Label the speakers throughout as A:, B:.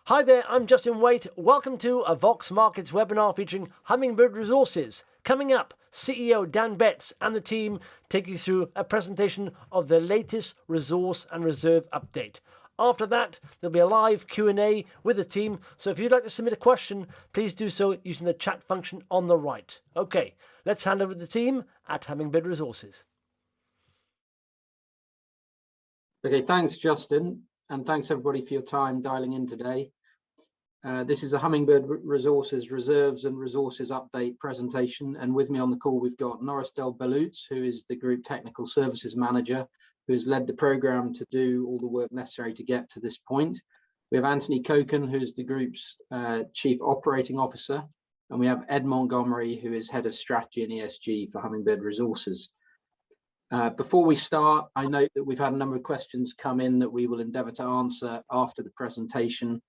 A: Hi there, I'm Justin Waite. Welcome to a Vox Markets webinar featuring Hummingbird Resources. Coming up, CEO Dan Betts and the team take you through a presentation of their latest resource and reserve update. After that, there'll be a live Q&A with the team, so if you'd like to submit a question, please do so using the chat function on the right. Okay, let's hand over to the team at Hummingbird Resources.
B: Okay, thanks, Justin, and thanks everybody for your time dialing in today. This is a Hummingbird Resources Reserves and Resources Update presentation, and with me on the call we've got Norris Del Belutz, who is the Group Technical Services Manager, who has led the program to do all the work necessary to get to this point. We have Anthony Coken, who's the Group's Chief Operating Officer, and we have Ed Montgomery, who is Head of Strategy and ESG for Hummingbird Resources. Before we start, I note that we've had a number of questions come in that we will endeavour to answer after the presentation.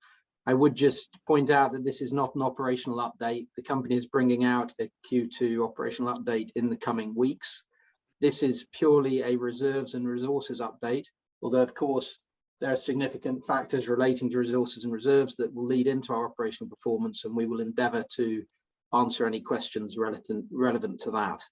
B: I would just point out that this is not an operational update. The company is bringing out a Q2 operational update in the coming weeks. This is purely a reserves and resources update, although of course there are significant factors relating to resources and reserves that will lead into our operational performance, and we will endeavour to answer any questions relevant to that.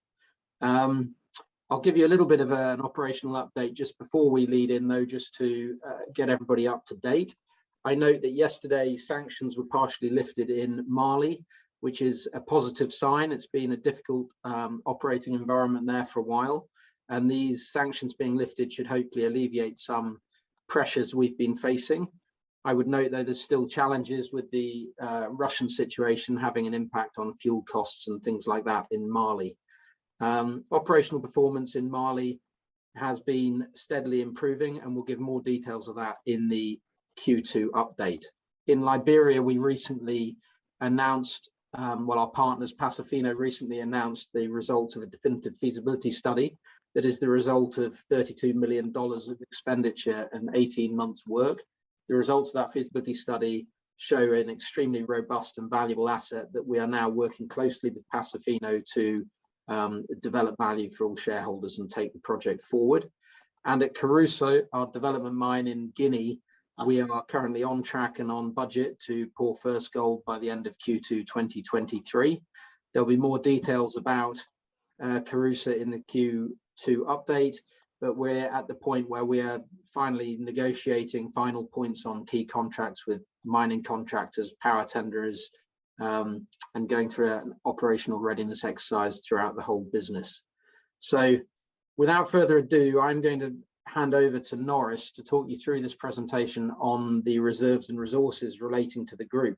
B: I'll give you a little bit of an operational update just before we lead in, though, just to get everybody up to date. I note that yesterday sanctions were partially lifted in Mali, which is a positive sign. It's been a difficult operating environment there for a while, and these sanctions being lifted should hopefully alleviate some pressures we've been facing. I would note, though, there's still challenges with the Russian situation having an impact on fuel costs and things like that in Mali. Operational performance in Mali has been steadily improving, and we'll give more details of that in the Q2 update. In Liberia, we recently announced, our partners Pasofino recently announced the results of a definitive feasibility study that is the result of $32 million of expenditure and 18 months work. The results of that feasibility study show an extremely robust and valuable asset that we are now working closely with Pasofino to develop value for all shareholders and take the project forward. And at Caruso, our development mine in Guinea, we are currently on track and on budget to pour first gold by the end of Q2 2023. There'll be more details about Caruso in the Q2 update, but we're at the point where we are finally negotiating final points on key contracts with mining contractors, power tenderers, and going through an operational readiness exercise throughout the whole business. So without further ado, I'm going to hand over to Norris to talk you through this presentation on the reserves and resources relating to the group.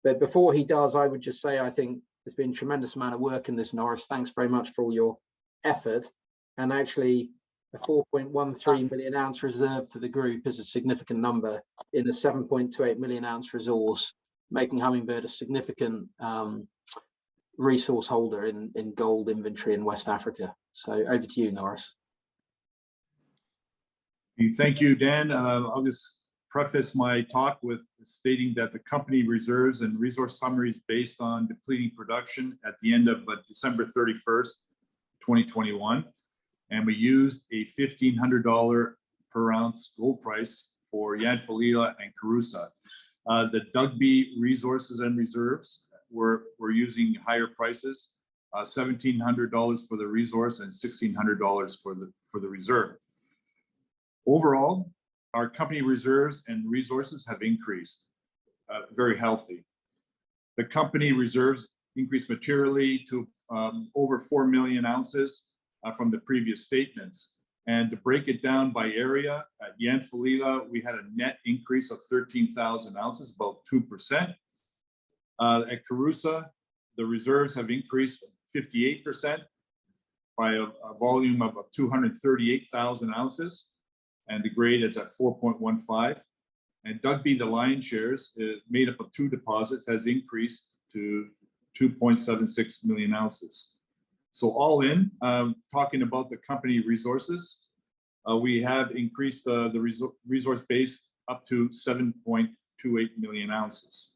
B: But before he does, I would just say I think there's been a tremendous amount of work in this, Norris. Thanks very much for all your effort. And actually, a 4.13 million ounce reserve for the group is a significant number in a 7.28 million ounce resource, making Hummingbird a significant resource holder in gold inventory in West Africa. So over to you, Norris.
C: Thank you, Dan. I'll just preface my talk with stating that the company reserves and resource summary is based on depleting production at the end of December 31st, 2021. And we used a $1,500 per ounce gold price for Yanfolila and Caruso. The Dugbe resources and reserves, we're using higher prices, $1,700 for the resource and $1,600 for the reserve. Overall, our company reserves and resources have increased, very healthy. The company reserves increased materially to over 4 million ounces from the previous statements. And to break it down by area, at Yanfolila, we had a net increase of 13,000 ounces, about 2%. At Caruso, the reserves have increased 58% by a volume of 238,000 ounces. And the grade is at 4.15. And Dugbe, the lion's shares, made up of two deposits, has increased to 2.76 million ounces. So all in, talking about the company resources, we have increased the resource base up to 7.28 million ounces.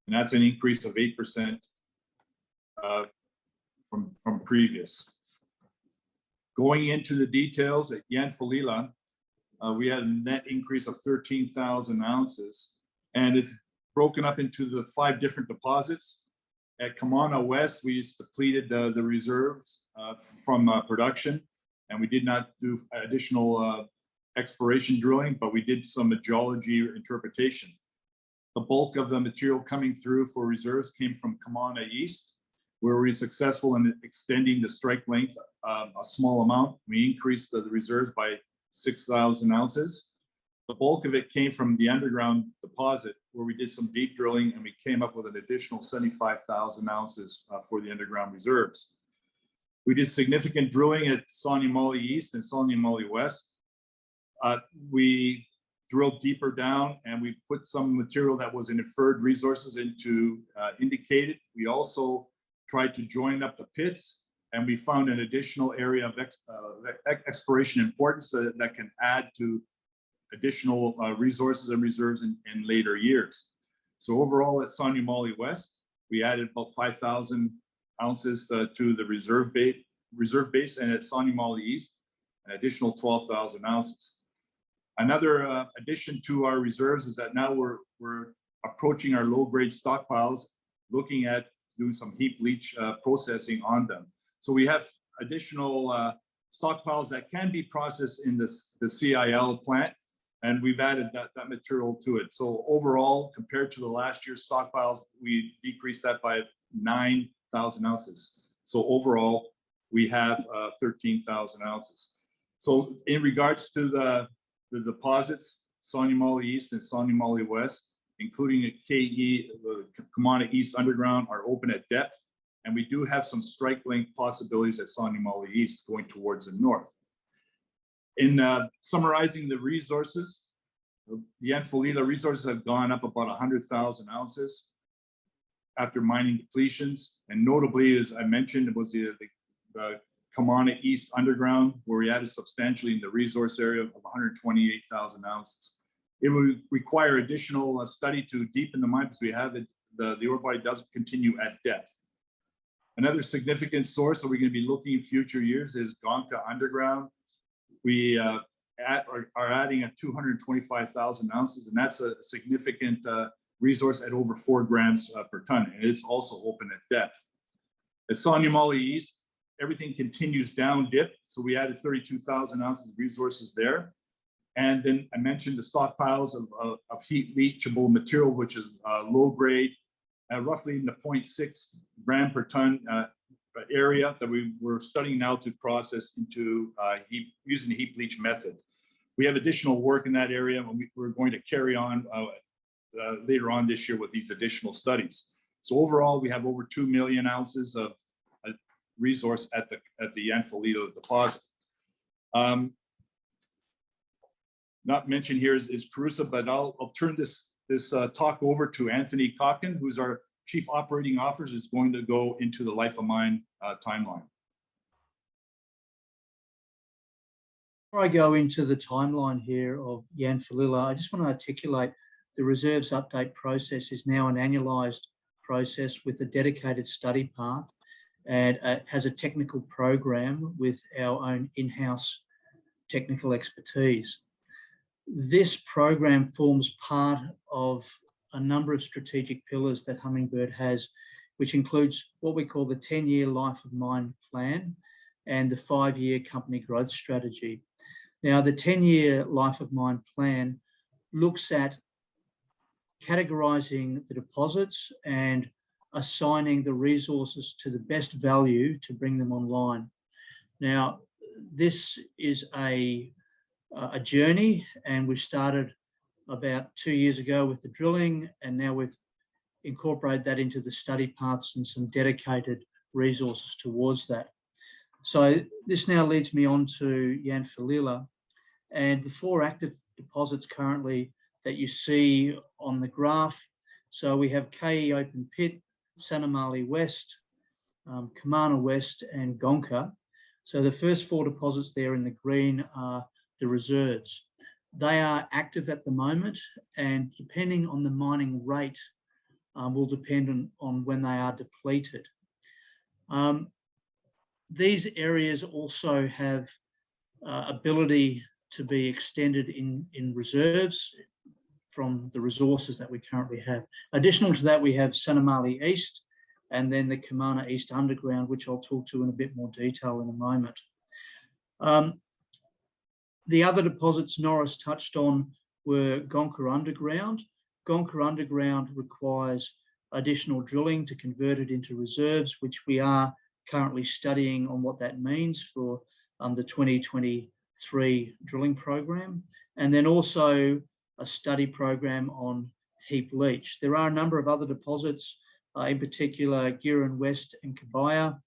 C: And that's an increase of 8% from previous. Going into the details at Yanfolila, we had a net increase of 13,000 ounces, and it's broken up into the 5 different deposits. At Kamana West, we just depleted the reserves from production, and we did not do additional exploration drilling, but we did some geology interpretation. The bulk of the material coming through for reserves came from Kamana East, where we were successful in extending the strike length a small amount. We increased the reserves by 6,000 ounces. The bulk of it came from the underground deposit, where we did some deep drilling and we came up with an additional 75,000 ounces for the underground reserves. We did significant drilling at Sonyamali East and Sonyamali West. We drilled deeper down and we put some material that was in inferred resources into indicated. We also tried to join up the pits, and we found an additional area of exploration importance that can add to additional resources and reserves in later years. So overall at Sonyamali West, we added about 5,000 ounces to the reserve base, and at Sonyamali East, an additional 12,000 ounces. Another addition to our reserves is that now we're approaching our low-grade stockpiles, looking at doing some heap leach processing on them. So we have additional stockpiles that can be processed in the CIL plant, and we've added that material to it. So overall, compared to the last year's stockpiles, we decreased that by 9,000 ounces. So overall, we have 13,000 ounces. So in regards to the deposits, Sonyamali East and Sonyamali West, including at KE, the Kamana East underground, are open at depth. And we do have some strike length possibilities at Sonyamali East going towards the north. In summarizing the resources, the Yanfolila resources have gone up about 100,000 ounces after mining depletions. And notably, as I mentioned, it was the Kamana East underground, where we added substantially in the resource area of 128,000 ounces. It would require additional study to deepen the mine, because we have it, the ore body does continue at depth. Another significant source that we're going to be looking in future years is Gonka underground. We are adding at 225,000 ounces, and that's a significant resource at over 4 grams per ton, and it's also open at depth. At Sonyamali East, everything continues down dip, so we added 32,000 ounces of resources there. And then I mentioned the stockpiles of heat leachable material, which is low grade, roughly in the 0.6 gram per ton area that we were studying now to process into using the heap leach method. We have additional work in that area, and we're going to carry on later on this year with these additional studies. So overall, we have over 2 million ounces of resource at the Yanfolila deposit. Not mentioned here is Carusa, but I'll turn this talk over to Anthony Cockin, who's our Chief Operating Officer, is going to go into the life of mine timeline.
D: Before I go into the timeline here of Yanfolila, I just want to articulate the reserves update process is now an annualised process with a dedicated study path, and has a technical program with our own in-house technical expertise. This program forms part of a number of strategic pillars that Hummingbird has, which includes what we call the 10-year life of mine plan and the 5-year company growth strategy. Now, the 10-year life of mine plan looks at categorising the deposits and assigning the resources to the best value to bring them online. Now, this is a journey, and we started about 2 years ago with the drilling, and now we've incorporated that into the study paths and some dedicated resources towards that. So this now leads me on to Yanfolila, and the 4 active deposits currently that you see on the graph. So we have KE open pit, Sanamali West, Kamana West, and Gonka. So the first 4 deposits there in the green are the reserves. They are active at the moment, and depending on the mining rate will depend on when they are depleted. These areas also have ability to be extended in reserves from the resources that we currently have. Additional to that, we have Sanamali East and then the Kamana East Underground, which I'll talk to in a bit more detail in a moment. The other deposits Norris touched on were Gonka Underground. Gonka Underground requires additional drilling to convert it into reserves, which we are currently studying on what that means for the 2023 drilling program. And then also a study program on heap leach. There are a number of other deposits, in particular Giran West and Kabaya.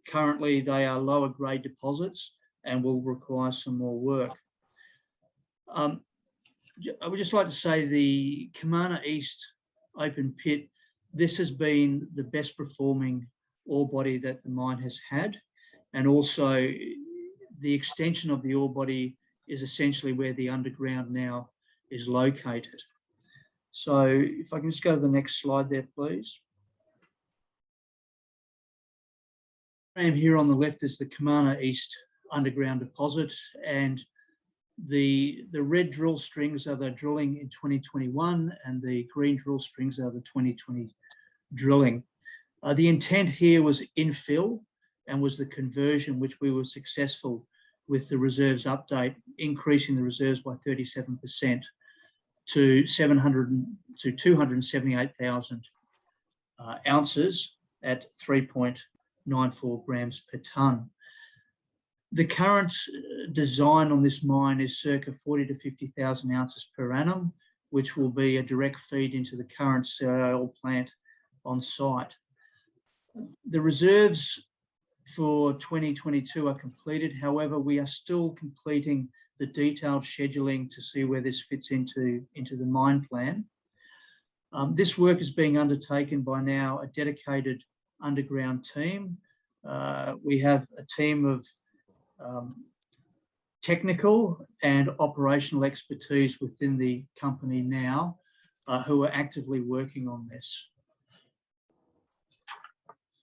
D: Currently, they are lower grade deposits and will require some more work. I would just like to say the Kamana East open pit, this has been the best performing ore body that the mine has had. And also the extension of the ore body is essentially where the underground now is located. So if I can just go to the next slide there, please. Here on the left is the Kamana East underground deposit, and the red drill strings are the drilling in 2021 and the green drill strings are the 2020 drilling. The intent here was infill and was the conversion, which we were successful with the reserves update, increasing the reserves by 37% to 278,000 ounces at 3.94 grams per tonne. The current design on this mine is circa 40 to 50,000 ounces per annum, which will be a direct feed into the current CIL plant on site. The reserves for 2022 are completed. However, we are still completing the detailed scheduling to see where this fits into the mine plan. This work is being undertaken by now a dedicated underground team. We have a team of technical and operational expertise within the company now who are actively working on this.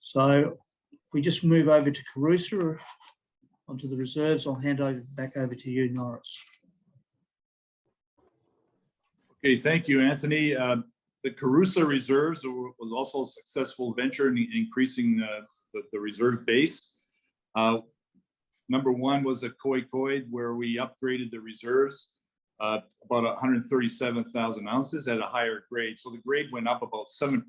D: So if we just move over to Carusa, onto the reserves, I'll hand back over to you, Norris.
C: Okay, thank you, Anthony. The Carusa reserves was also a successful venture in increasing the reserve base. Number one was at Koi Koi, where we upgraded the reserves about 137,000 ounces at a higher grade. So the grade went up about 7%.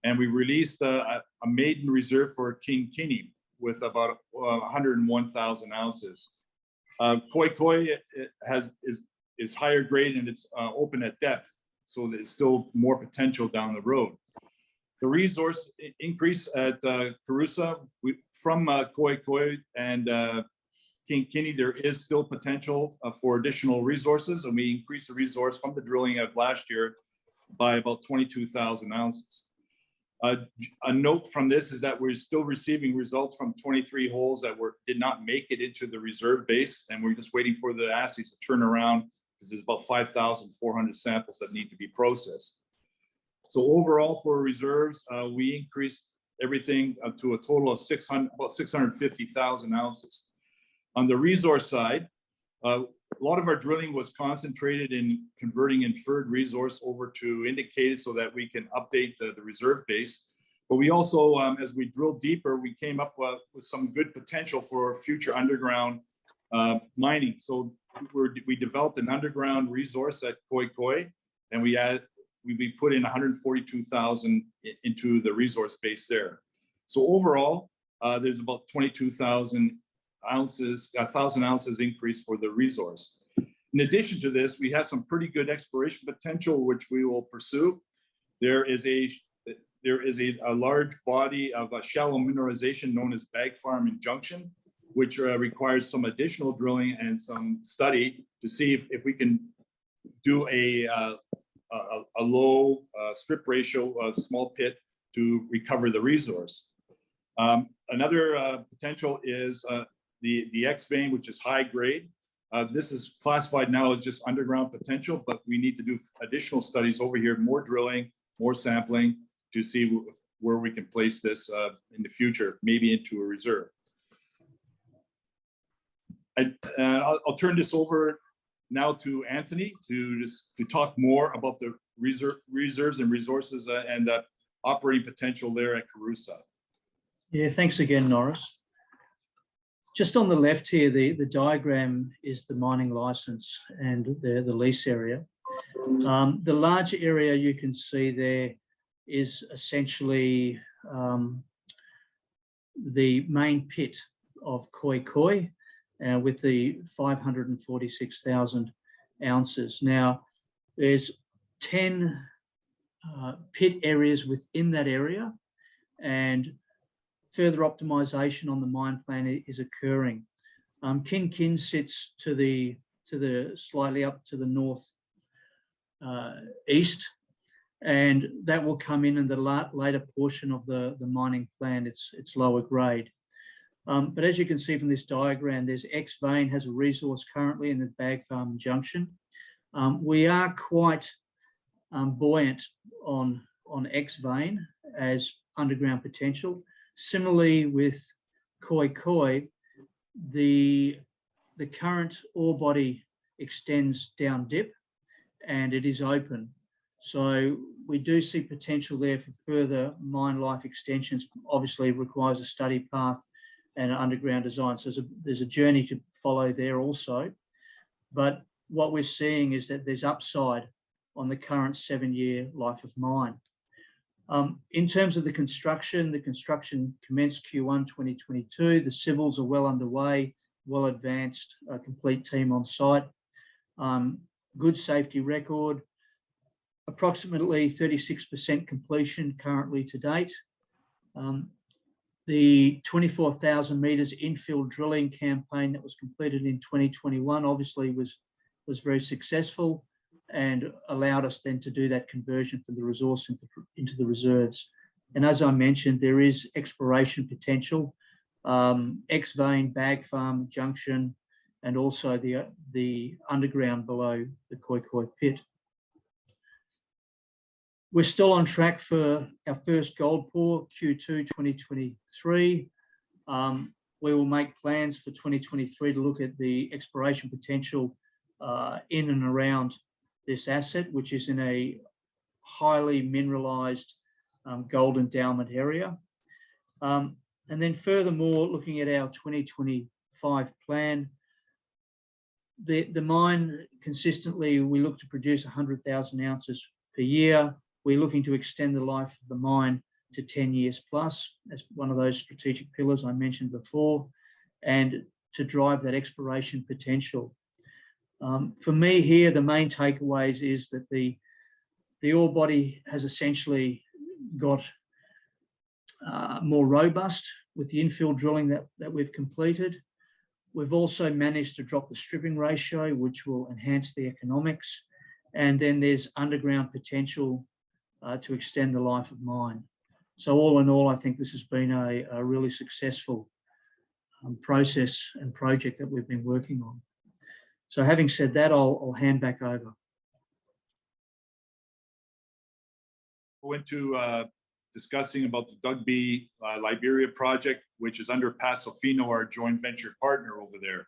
C: And we released a maiden reserve for King Kinney with about 101,000 ounces. Koi Koi is higher grade and it's open at depth, so there's still more potential down the road. The resource increase at Carusa from Koi Koi and King Kinney, there is still potential for additional resources, and we increased the resource from the drilling of last year by about 22,000 ounces. A note from this is that we're still receiving results from 23 holes that did not make it into the reserve base, and we're just waiting for the assays to turn around because there's about 5,400 samples that need to be processed. So overall for reserves, we increased everything up to a total of about 650,000 ounces. On the resource side, a lot of our drilling was concentrated in converting inferred resource over to indicated so that we can update the reserve base. But we also, as we drilled deeper, we came up with some good potential for future underground mining. So we developed an underground resource at Koi Koi, and we put in 142,000 into the resource base there. So overall, there's about 22,000 ounces, 1,000 ounces increase for the resource. In addition to this, we have some pretty good exploration potential, which we will pursue. There is a large body of shallow mineralization known as Bag Farm and Junction, which requires some additional drilling and some study to see if we can do a low strip ratio, small pit to recover the resource. Another potential is the X vein, which is high grade. This is classified now as just underground potential, but we need to do additional studies over here, more drilling, more sampling to see where we can place this in the future, maybe into a reserve. I'll turn this over now to Anthony to talk more about the reserves and resources and operating potential there at Carusa.
D: Yeah, thanks again, Norris. Just on the left here, the diagram is the mining license and the lease area. The large area you can see there is essentially the main pit of Koi Koi with the 546,000 ounces. Now, there's 10 pit areas within that area, and further optimization on the mine plan is occurring. Kin Kin sits to the slightly up to the north east, and that will come in the later portion of the mining plan. It's lower grade. But as you can see from this diagram, there's X vein has a resource currently in the Bag Farm Junction. We are quite buoyant on X vein as underground potential. Similarly with Koi Koi, the current ore body extends down dip and it is open. So we do see potential there for further mine life extensions. Obviously, it requires a study path and an underground design. So there's a journey to follow there also. But what we're seeing is that there's upside on the current 7-year life of mine. In terms of the construction commenced Q1 2022. The civils are well underway, well advanced, a complete team on site. Good safety record, approximately 36% completion currently to date. The 24,000 metres infill drilling campaign that was completed in 2021 obviously was very successful and allowed us then to do that conversion from the resource into the reserves. And as I mentioned, there is exploration potential, X vein, Bag Farm Junction, and also the underground below the Koi Koi pit. We're still on track for our first gold pour, Q2 2023. We will make plans for 2023 to look at the exploration potential in and around this asset, which is in a highly mineralized gold endowment area. And then furthermore, looking at our 2025 plan, the mine consistently, we look to produce 100,000 ounces per year. We're looking to extend the life of the mine to 10 years plus as one of those strategic pillars I mentioned before, and to drive that exploration potential. For me here, the main takeaways is that the ore body has essentially got more robust with the infill drilling that we've completed. We've also managed to drop the stripping ratio, which will enhance the economics. And then there's underground potential to extend the life of mine. So all in all, I think this has been a really successful process and project that we've been working on. So having said that, I'll hand back over.
C: Go into discussing about the Dugby Liberia project, which is under Pasofino, our joint venture partner over there.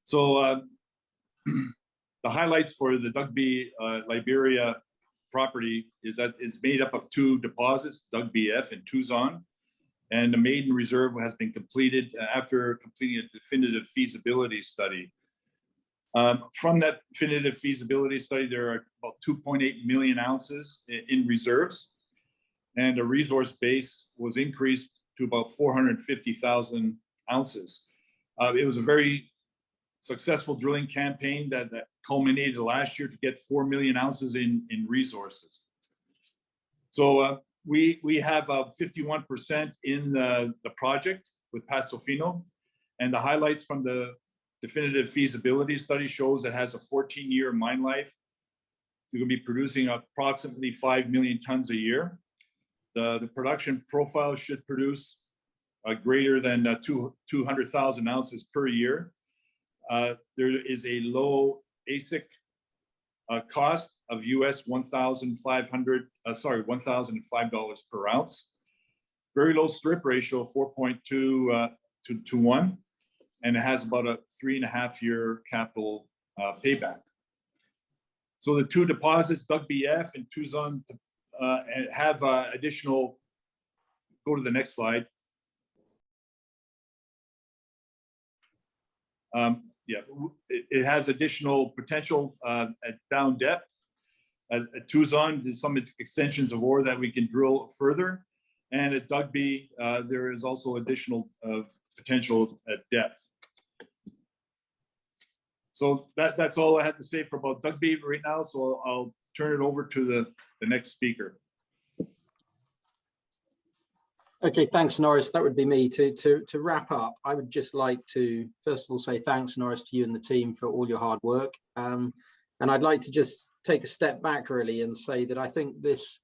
C: So the highlights for the Dugby Liberia property is that it's made up of 2 deposits, Dugby F and Tuzon, and the maiden reserve has been completed after completing a definitive feasibility study. From that definitive feasibility study, there are about 2.8 million ounces in reserves, and the resource base was increased to about 450,000 ounces. It was a very successful drilling campaign that culminated last year to get 4 million ounces in resources. So we have 51% in the project with Pasofino, and the highlights from the definitive feasibility study shows it has a 14-year mine life. It's going to be producing approximately 5 million tons a year. The production profile should produce greater than 200,000 ounces per year. There is a low AISC cost of US $1,005 per ounce. Very low strip ratio of 4.2 to 1, and it has about a 3.5-year capital payback. So the two deposits, Doug BF and Tuzon, have additional, go to the next slide. It has additional potential at down depth. At Tuzon, there's some extensions of ore that we can drill further. And at Doug B, there is also additional potential at depth. So that's all I had to say for about Doug B right now. So I'll turn it over to the next speaker.
B: Okay, thanks, Norris. That would be me. To wrap up, I would just like to first of all say thanks, Norris, to you and the team for all your hard work. And I'd like to just take a step back really and say that I think this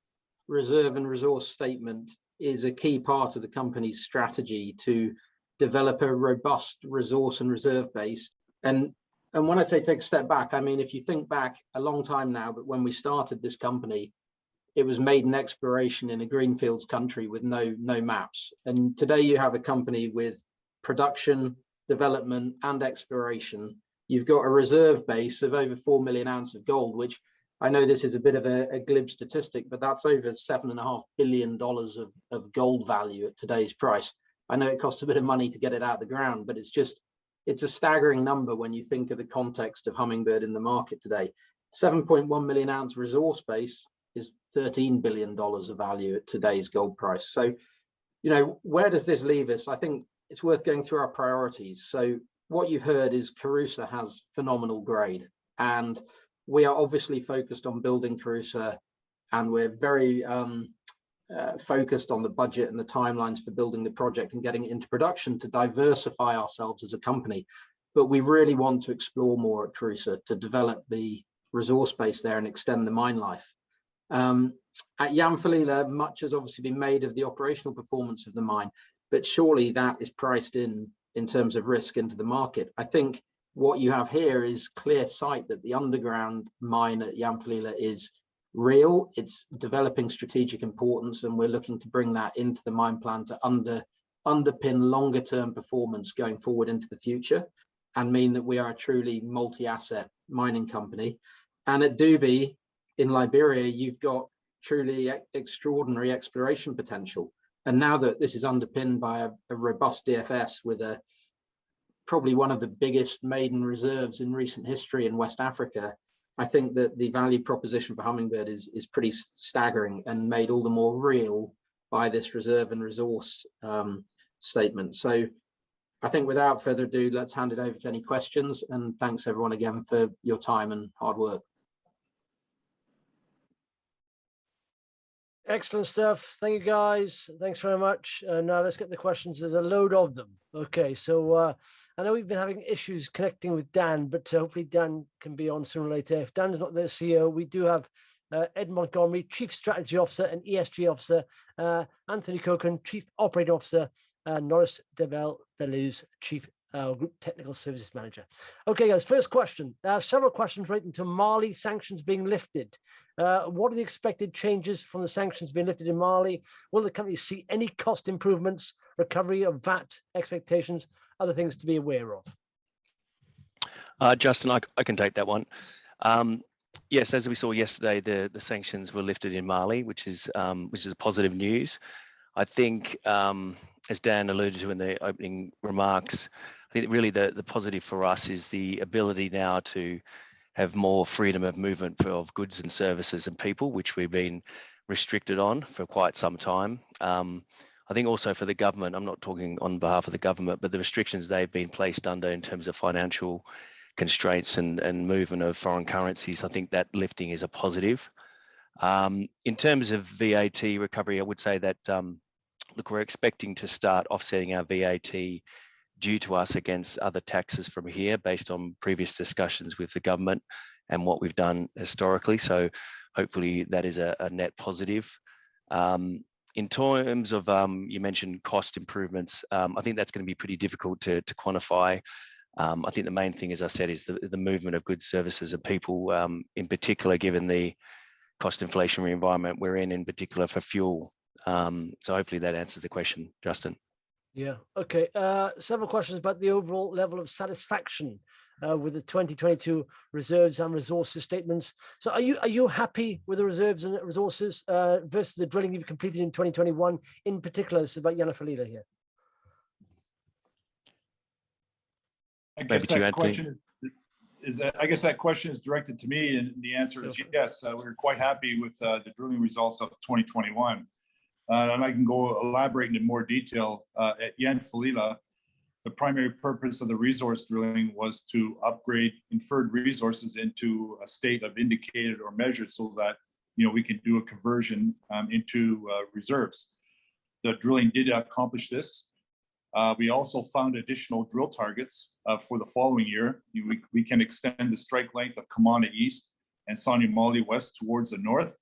B: reserve and resource statement is a key part of the company's strategy to develop a robust resource and reserve base. And when I say take a step back, I mean, if you think back a long time now, but when we started this company, it was maiden exploration in a greenfields country with no maps. And today you have a company with production, development, and exploration. You've got a reserve base of over 4 million ounces of gold, which I know this is a bit of a glib statistic, but that's over $7.5 billion of gold value at today's price. I know it costs a bit of money to get it out of the ground, but it's a staggering number when you think of the context of Hummingbird in the market today. 7.1 million ounce resource base is $13 billion of value at today's gold price. So, where does this leave us? I think it's worth going through our priorities. So what you've heard is Carusa has phenomenal grade, and we are obviously focused on building Carusa, and we're very focused on the budget and the timelines for building the project and getting it into production to diversify ourselves as a company. But we really want to explore more at Carusa to develop the resource base there and extend the mine life. At Yanfolila, much has obviously been made of the operational performance of the mine, but surely that is priced in terms of risk into the market. I think what you have here is clear sight that the underground mine at Yanfolila is real. It's developing strategic importance, and we're looking to bring that into the mine plan to underpin longer term performance going forward into the future, and mean that we are a truly multi-asset mining company. And at Dubi in Liberia, you've got truly extraordinary exploration potential. And now that this is underpinned by a robust DFS with probably one of the biggest maiden reserves in recent history in West Africa, I think that the value proposition for Hummingbird is pretty staggering and made all the more real by this reserve and resource statement. So I think without further ado, let's hand it over to any questions, and thanks everyone again for your time and hard work.
A: Excellent stuff. Thank you, guys. Thanks very much. Now let's get the questions. There's a load of them. Okay, so I know we've been having issues connecting with Dan, but hopefully Dan can be on sooner or later. If Dan's not the CEO, we do have Ed Montgomery, Chief Strategy Officer and ESG Officer, Anthony Coken, Chief Operating Officer, and Norris Devell-Belleuse, Chief Group Technical Services Manager. Okay, guys, first question. Several questions relating to Mali sanctions being lifted. What are the expected changes from the sanctions being lifted in Mali? Will the company see any cost improvements, recovery of VAT expectations, other things to be aware of?
E: Justin, I can take that one. Yes, as we saw yesterday, the sanctions were lifted in Mali, which is positive news. I think, as Dan alluded to in the opening remarks, I think really the positive for us is the ability now to have more freedom of movement of goods and services and people, which we've been restricted on for quite some time. I think also for the government, I'm not talking on behalf of the government, but the restrictions they've been placed under in terms of financial constraints and movement of foreign currencies, I think that lifting is a positive. In terms of VAT recovery, I would say that, look, we're expecting to start offsetting our VAT due to us against other taxes from here based on previous discussions with the government and what we've done historically. So hopefully that is a net positive. In terms of, you mentioned cost improvements, I think that's going to be pretty difficult to quantify. I think the main thing, as I said, is the movement of goods, services and people, in particular, given the cost inflationary environment we're in particular for fuel. So hopefully that answers the question, Justin.
A: Yeah. Okay. Several questions about the overall level of satisfaction with the 2022 reserves and resources statements. So, are you happy with the reserves and resources versus the drilling you've completed in 2021? In particular, this is about Yanafalila here.
C: I
E: Maybe
C: guess
E: to you,
C: that
E: Anthony.
C: question I guess that question is directed to me, and the answer is yes. We're quite happy with the drilling results of 2021. And I can go elaborate in more detail. At Yanfalila, the primary purpose of the resource drilling was to upgrade inferred resources into a state of indicated or measured, so that we can do a conversion into reserves. The drilling did accomplish this. We also found additional drill targets for the following year. We can extend the strike length of Kamana East and Sanimali West towards the north,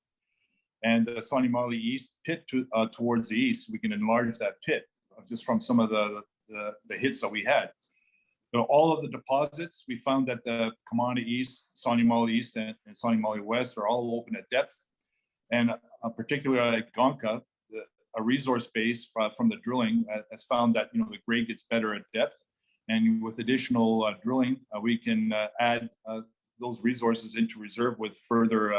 C: and the Sanimali East pit towards the east. We can enlarge that pit just from some of the hits that we had. So all of the deposits, we found that the Kamana East, Sanimali East, and Sanimali West are all open at depth. And particularly at Gonka, a resource base from the drilling has found that the grade gets better at depth, and with additional drilling, we can add those resources into reserve with further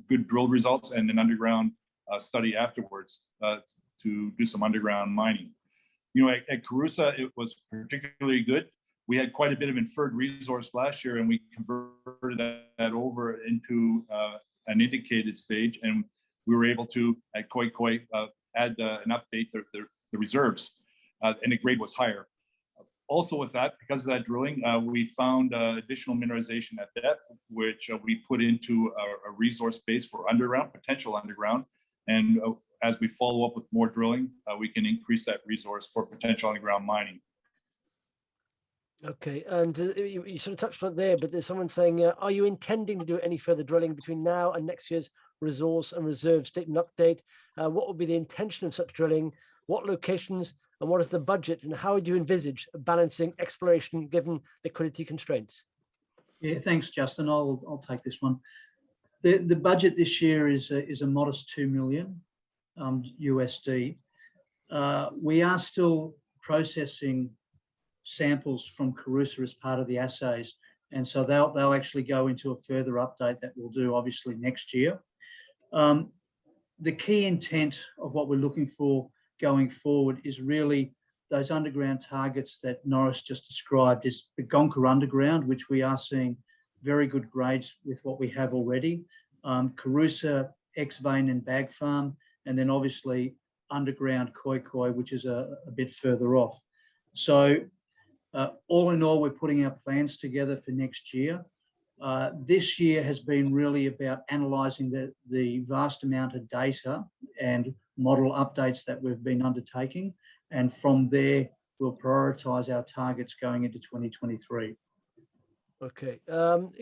C: good drill results and an underground study afterwards to do some underground mining. At Carusa, it was particularly good. We had quite a bit of inferred resource last year, and we converted that over into an indicated stage, and we were able to at Koi add and update the reserves, and the grade was higher. Also with that, because of that drilling, we found additional mineralization at depth, which we put into a resource base for potential underground. And as we follow up with more drilling, we can increase that resource for potential underground mining.
A: Okay, and you sort of touched on it there, but there's someone saying, are you intending to do any further drilling between now and next year's resource and reserve statement update? What will be the intention of such drilling? What locations, and what is the budget, and how do you envisage balancing exploration given liquidity constraints?
D: Yeah, thanks, Justin. I'll take this one. The budget this year is a modest $2 million USD. We are still processing samples from Carusa as part of the assays, and so they'll actually go into a further update that we'll do obviously next year. The key intent of what we're looking for going forward is really those underground targets that Norris just described. Is the Gonka underground, which we are seeing very good grades with what we have already, Carusa, X-Vein and Bag Farm, and then obviously underground Koi, which is a bit further off. So all in all, we're putting our plans together for next year. This year has been really about analysing the vast amount of data and model updates that we've been undertaking. And from there, we'll prioritise our targets going into 2023.
A: Okay.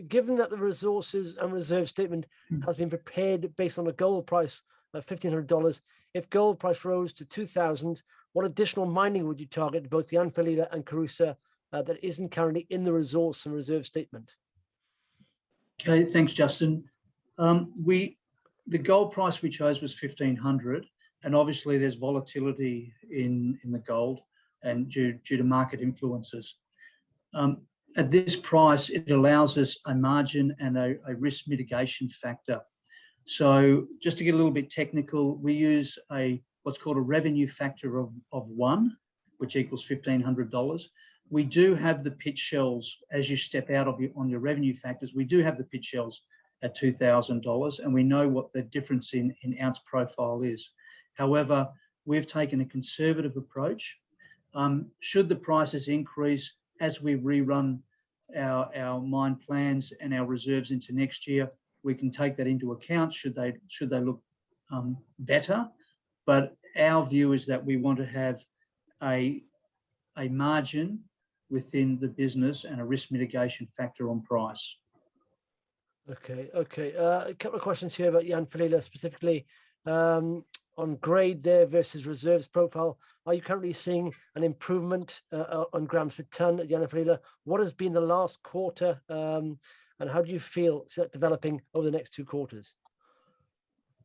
A: Given that the resources and reserve statement has been prepared based on a gold price of $1,500, if gold price rose to $2,000, what additional mining would you target both the Yanfalila and Carusa that isn't currently in the resource and reserve statement?
D: Okay, thanks, Justin. The gold price we chose was $1,500, and obviously there's volatility in the gold and due to market influences. At this price, it allows us a margin and a risk mitigation factor. So just to get a little bit technical, we use what's called a revenue factor of 1, which equals $1,500. We do have the pit shells as you step out on your revenue factors. We do have the pit shells at $2,000, and we know what the difference in ounce profile is. However, we've taken a conservative approach. Should the prices increase as we rerun our mine plans and our reserves into next year, we can take that into account should they look better. But our view is that we want to have a margin within the business and a risk mitigation factor on price. Okay.
A: A couple of questions here about Yanfalila specifically. On grade there versus reserves profile, are you currently seeing an improvement on grams per ton at Yanfalila? What has been the last quarter, and how do you feel that developing over the next 2 quarters?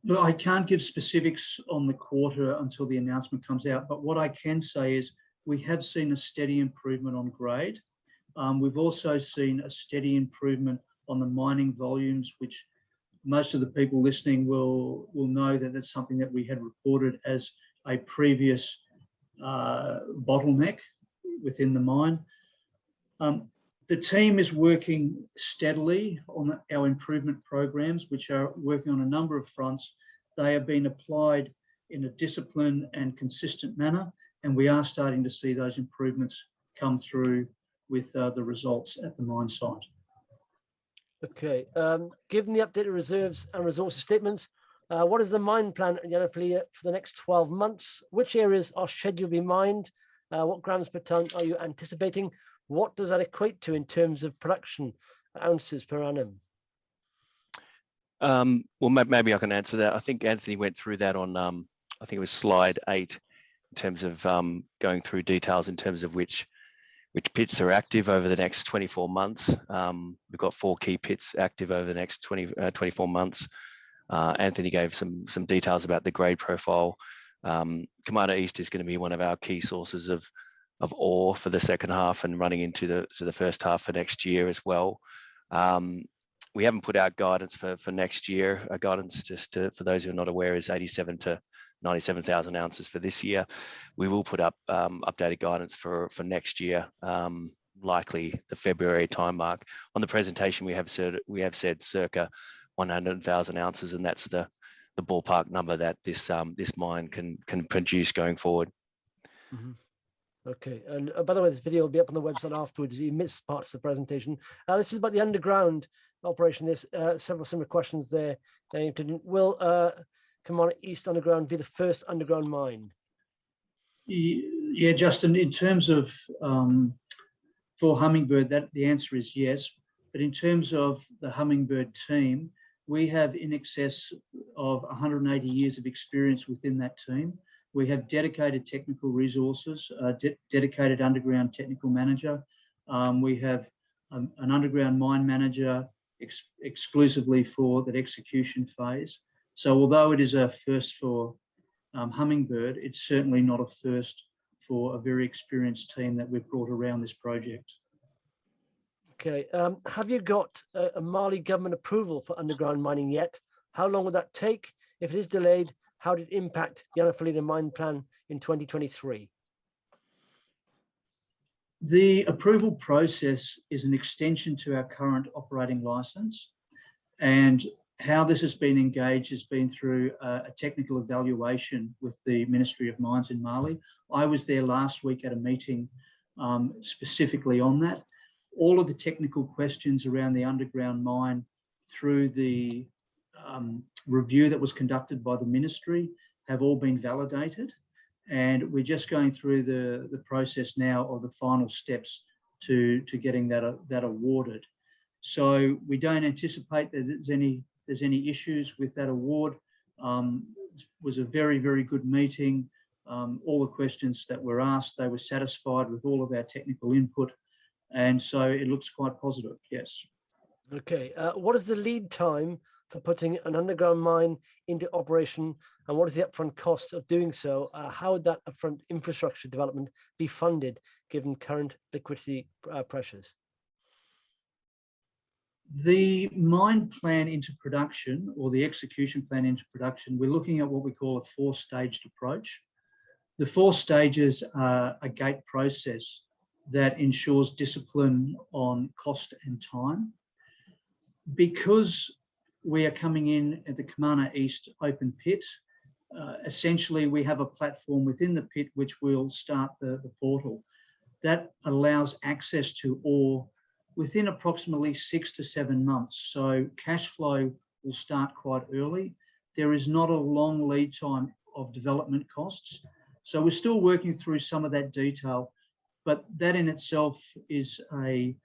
D: Look, I can't give specifics on the quarter until the announcement comes out, but what I can say is we have seen a steady improvement on grade. We've also seen a steady improvement on the mining volumes, which most of the people listening will know that that's something that we had reported as a previous bottleneck within the mine. The team is working steadily on our improvement programs, which are working on a number of fronts. They have been applied in a disciplined and consistent manner, and we are starting to see those improvements come through with the results at the mine site.
A: Okay, given the updated reserves and resources statements, what is the mine plan at Yanaphilia for the next 12 months? Which areas are scheduled to be mined? What grams per tonne are you anticipating? What does that equate to in terms of production ounces per annum?
E: Well, maybe I can answer that. I think Anthony went through that on, I think it was slide 8, in terms of going through details in terms of which pits are active over the next 24 months. We've got 4 key pits active over the next 24 months. Anthony gave some details about the grade profile. Commander East is going to be one of our key sources of ore for the second half and running into the first half for next year as well. We haven't put out guidance for next year. Our guidance, for those who are not aware, is 87 to 97,000 ounces for this year. We will put up updated guidance for next year, likely the February time mark. On the presentation, we have said circa 100,000 ounces, and that's the ballpark number that this mine can produce going forward.
A: Mm-hmm. Okay, and by the way, this video will be up on the website afterwards. If you missed parts of the presentation, this is about the underground operation. There's several similar questions there. Will Commander East Underground be the first underground mine?
D: Yeah, Justin, in terms of for Hummingbird, the answer is yes. But in terms of the Hummingbird team, we have in excess of 180 years of experience within that team. We have dedicated technical resources, dedicated underground technical manager. We have an underground mine manager exclusively for that execution phase. So although it is a first for Hummingbird, it's certainly not a first for a very experienced team that we've brought around this project.
A: Okay, have you got a Mali government approval for underground mining yet? How long will that take? If it is delayed, how did it impact Yanaphilia mine plan in 2023?
D: The approval process is an extension to our current operating license, and how this has been engaged has been through a technical evaluation with the Ministry of Mines in Mali. I was there last week at a meeting specifically on that. All of the technical questions around the underground mine through the review that was conducted by the ministry have all been validated, and we're just going through the process now of the final steps to getting that awarded. So we don't anticipate that there's any issues with that award. It was a very, very good meeting. All the questions that were asked, they were satisfied with all of our technical input, and so it looks quite positive, yes.
A: Okay, what is the lead time for putting an underground mine into operation, and what is the upfront cost of doing so? How would that upfront infrastructure development be funded given current liquidity pressures?
D: The mine plan into production, or the execution plan into production, we're looking at what we call a 4-staged approach. The 4 stages are a gate process that ensures discipline on cost and time. Because we are coming in at the Commander East open pit, essentially we have a platform within the pit which will start the portal. That allows access to ore within approximately 6 to 7 months. So cash flow will start quite early. There is not a long lead time of development costs. So we're still working through some of that detail, but that in itself is an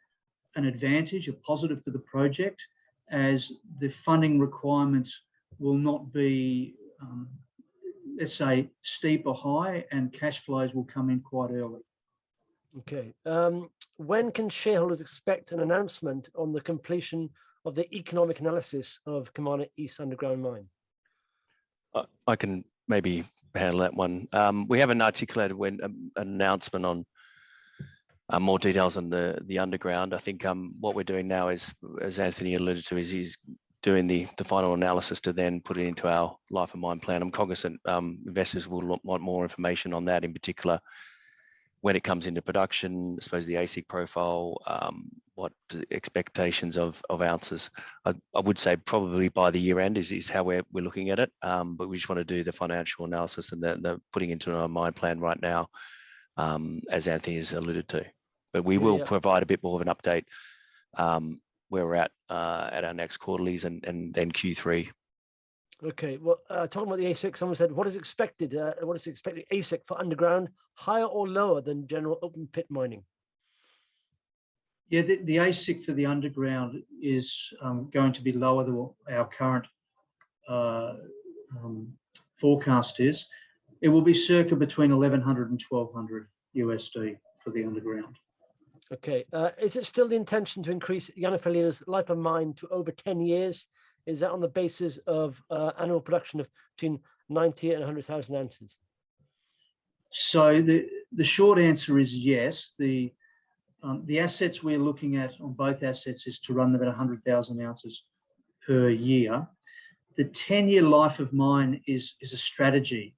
D: advantage, a positive for the project, as the funding requirements will not be, let's say, steep or high, and cash flows will come in quite early.
A: Okay. When can shareholders expect an announcement on the completion of the economic analysis of Commander East Underground Mine?
E: I can maybe handle that one. We haven't articulated an announcement on more details on the underground. I think what we're doing now is, as Anthony alluded to, is he's doing the final analysis to then put it into our life of mine plan. I'm cognizant investors will want more information on that, in particular when it comes into production, I suppose the AISC profile, what expectations of ounces. I would say probably by the year end is how we're looking at it, but we just want to do the financial analysis and the putting into our mine plan right now, as Anthony has alluded to. But we will provide a bit more of an update where we're at our next quarterlies and then Q3.
A: Okay, well, talking about the AISC, someone said, what is expected AISC for underground, higher or lower than general open pit mining?
D: Yeah, the AISC for the underground is going to be lower than what our current forecast is. It will be circa between 1,100 and 1,200 USD for the underground.
A: Okay, is it still the intention to increase Yanfolil's life of mine to over 10 years? Is that on the basis of annual production of between 90 and 100,000 ounces?
D: So the short answer is yes. The assets we're looking at on both assets is to run them at 100,000 ounces per year. The 10-year life of mine is a strategy.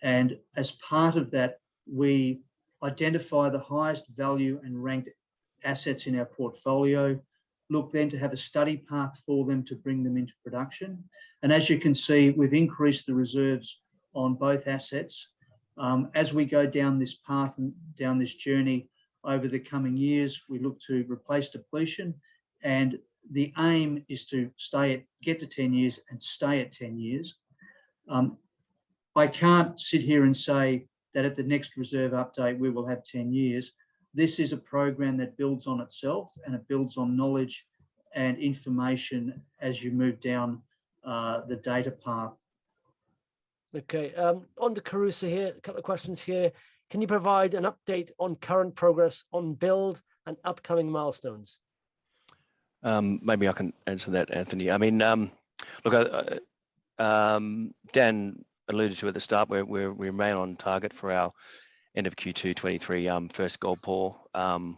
D: And as part of that, we identify the highest value and ranked assets in our portfolio, look then to have a study path for them to bring them into production. And as you can see, we've increased the reserves on both assets. As we go down this path and down this journey over the coming years, we look to replace depletion, and the aim is to get to 10 years and stay at 10 years. I can't sit here and say that at the next reserve update we will have 10 years. This is a program that builds on itself, and it builds on knowledge and information as you move down the data path.
A: Okay, on to Carusa here, a couple of questions here. Can you provide an update on current progress on build and upcoming milestones?
E: Maybe I can answer that, Anthony. I mean, look, Dan alluded to at the start, we remain on target for our end of Q2 23 first gold pour.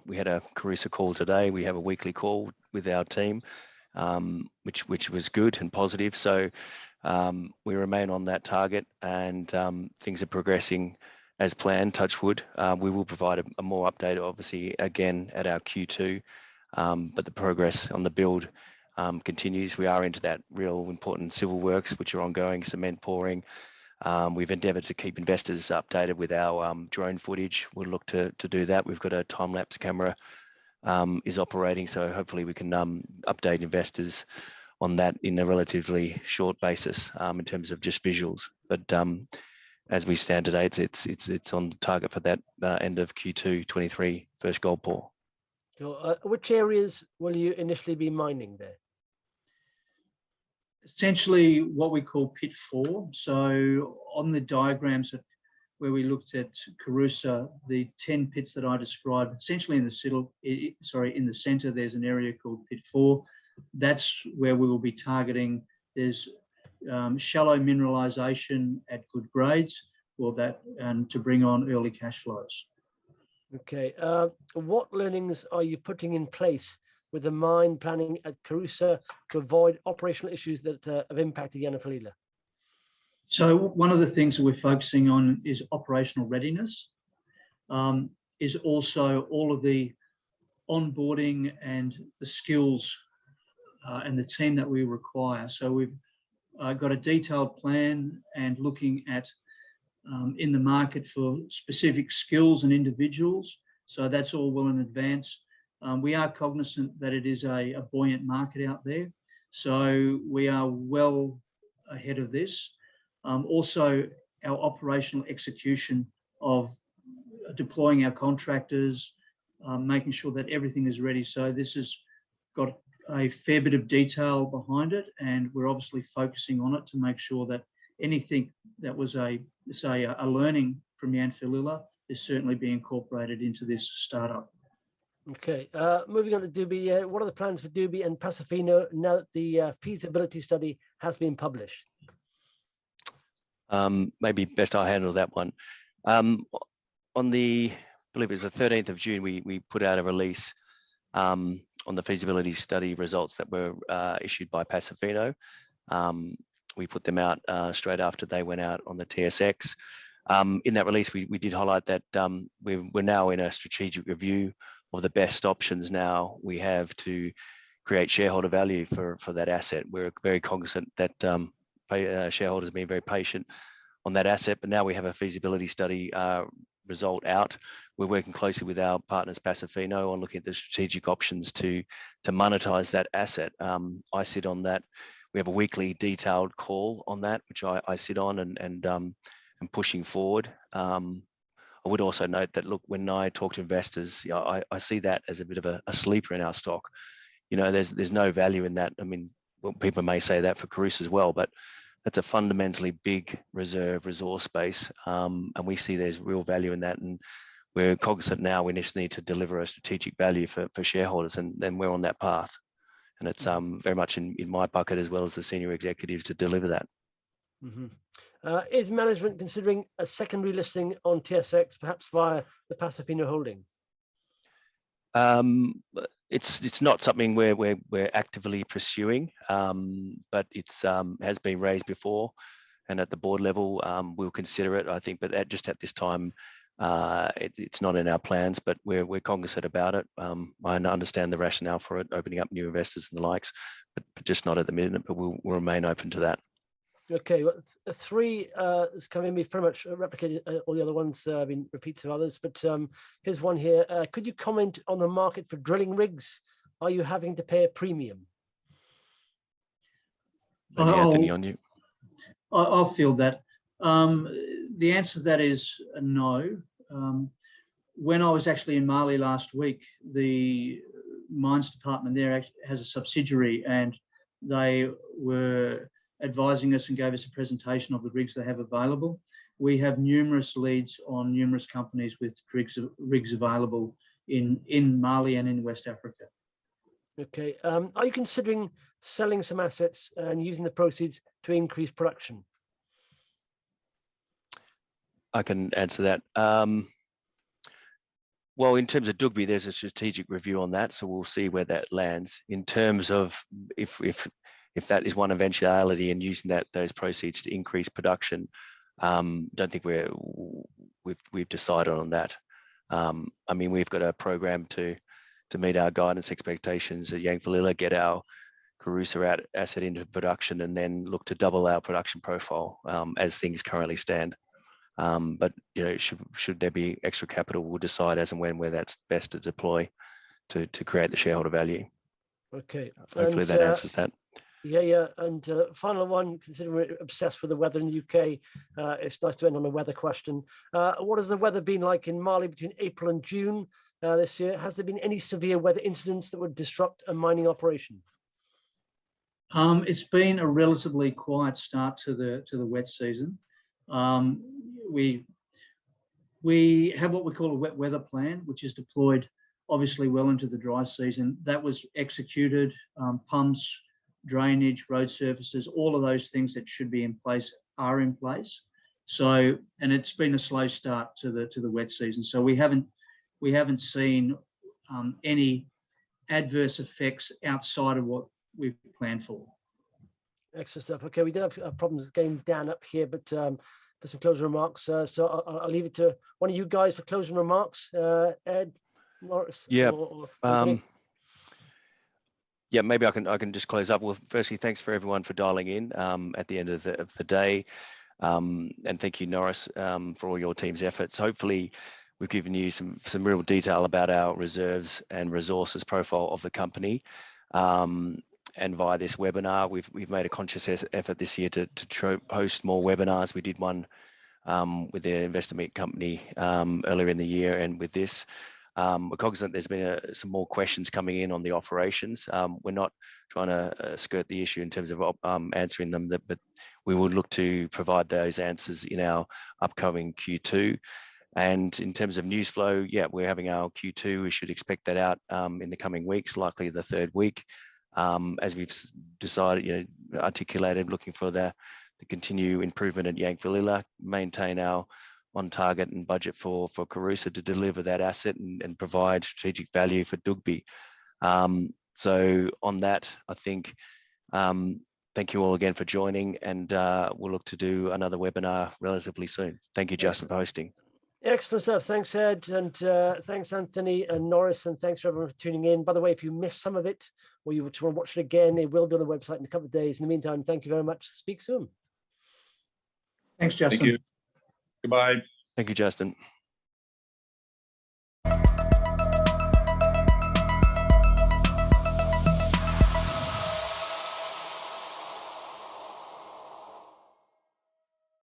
E: We had a Carusa call today. We have a weekly call with our team, which was good and positive. So we remain on that target, and things are progressing as planned, touch wood. We will provide a more update, obviously, again at our Q2, but the progress on the build continues. We are into that real important civil works, which are ongoing, cement pouring. We've endeavoured to keep investors updated with our drone footage. We'll look to do that. We've got a time-lapse camera is operating, so hopefully we can update investors on that in a relatively short basis in terms of just visuals. But as we stand today, it's on target for that end of Q2 23 first gold pour.
A: Sure. Which areas will you initially be mining there?
D: Essentially what we call pit 4. So on the diagrams where we looked at Carusa, the 10 pits that I described, essentially in the center, there's an area called pit 4. That's where we will be targeting. There's shallow mineralization at good grades for that, and to bring on early cash flows. Okay.
A: What learnings are you putting in place with the mine planning at Carusa to avoid operational issues that have impacted Yanfolila?
D: So one of the things that we're focusing on is operational readiness, is also all of the onboarding and the skills and the team that we require. So we've got a detailed plan and looking at in the market for specific skills and individuals. So that's all well in advance. We are cognizant that it is a buoyant market out there. So we are well ahead of this. Also, our operational execution of deploying our contractors, making sure that everything is ready. So this has got a fair bit of detail behind it, and we're obviously focusing on it to make sure that anything that was a learning from Yanfolila is certainly being incorporated into this startup.
A: Okay, moving on to Duby, what are the plans for Duby and Pasofino now that the feasibility study has been published?
E: Maybe best I handle that one. On the, I believe it was the 13th of June, we put out a release on the feasibility study results that were issued by Pasofino. We put them out straight after they went out on the TSX. In that release, we did highlight that we're now in a strategic review of the best options now we have to create shareholder value for that asset. We're very cognizant that shareholders have been very patient on that asset, but now we have a feasibility study result out. We're working closely with our partners Pasofino on looking at the strategic options to monetize that asset. I sit on that. We have a weekly detailed call on that, which I sit on and pushing forward. I would also note that, look, when I talk to investors, you know, I see that as a bit of a sleeper in our stock. You know, there's no value in that. I mean, well, people may say that for Carus as well, but that's a fundamentally big reserve resource base, and we see there's real value in that. And we're cognizant now we just need to deliver a strategic value for shareholders, and then we're on that path. And it's very much in my bucket as well as the senior executives to deliver that.
A: Mm-hmm. Is management considering a secondary listing on TSX, perhaps via the Pasofino holding?
E: It's not something we're actively pursuing, but it's has been raised before, and at the board level we'll consider it, I think. But at this time, it's not in our plans. But we're cognizant about it. I understand the rationale for it, opening up new investors and the likes, but just not at the minute. But we'll remain open to that.
A: Okay, well, three has come in. We've pretty much replicated all the other ones, been repeats of others, but here's one here. Could you comment on the market for drilling rigs? Are you having to pay a premium?
E: Maybe Anthony, on you.
D: I'll field that. The answer to that is no. When I was actually in Mali last week, the mines department there has a subsidiary, and they were advising us and gave us a presentation of the rigs they have available. We have numerous leads on numerous companies with rigs available in Mali and in West Africa.
A: Okay. Are you considering selling some assets and using the proceeds to increase production?
E: I can answer that. Well, in terms of Dugbe, there's a strategic review on that, so we'll see where that lands. In terms of if that is one eventuality and using those proceeds to increase production, don't think we've decided on that. I mean, we've got a program to meet our guidance expectations at Yanfolila, get our Carusa asset into production, and then look to double our production profile as things currently stand. But you know, should there be extra capital, we'll decide as and where that's best to deploy to create the shareholder value.
A: Okay.
E: Hopefully that answers that.
A: Yeah. And final one, considering we're obsessed with the weather in the UK, it's nice to end on a weather question. What has the weather been like in Mali between April and June this year? Has there been any severe weather incidents that would disrupt a mining operation?
D: It's been a relatively quiet start to the wet season. We have what we call a wet weather plan, which is deployed obviously well into the dry season. That was executed. Pumps, drainage, road surfaces, all of those things that should be in place are in place. So, and it's been a slow start to the wet season. So we haven't seen any adverse effects outside of what we've planned for. Excellent
A: stuff. Okay, we did have problems getting Dan up here, but for some closing remarks, so I'll leave it to one of you guys for closing remarks. Ed, Morris.
E: Yeah. Yeah, maybe I can just close up. Well, firstly, thanks for everyone for dialing in at the end of the day, and thank you, Norris, for all your team's efforts. Hopefully, we've given you some real detail about our reserves and resources profile of the company. And via this webinar, we've made a conscious effort this year to host more webinars. We did one with the Investor Meet company earlier in the year, and with this, we're cognizant there's been some more questions coming in on the operations. We're not trying to skirt the issue in terms of answering them, but we will look to provide those answers in our upcoming Q2. And in terms of news flow, yeah, we're having our Q2. We should expect that out in the coming weeks, likely the third week. As we've decided, articulated, looking for the to continue improvement at Yankalilla, maintain our on target and budget for Carusa to deliver that asset and provide strategic value for Dugby. So on that, I think, thank you all again for joining, and we'll look to do another webinar relatively soon. Thank you, Justin, for hosting.
A: Excellent stuff. Thanks, Ed, and thanks, Anthony and Norris, and thanks for everyone for tuning in. By the way, if you missed some of it or you want to watch it again, it will be on the website in a couple of days. In the meantime, thank you very much. Speak soon.
D: Thanks, Justin.
C: Thank you. Goodbye.
E: Thank you, Justin.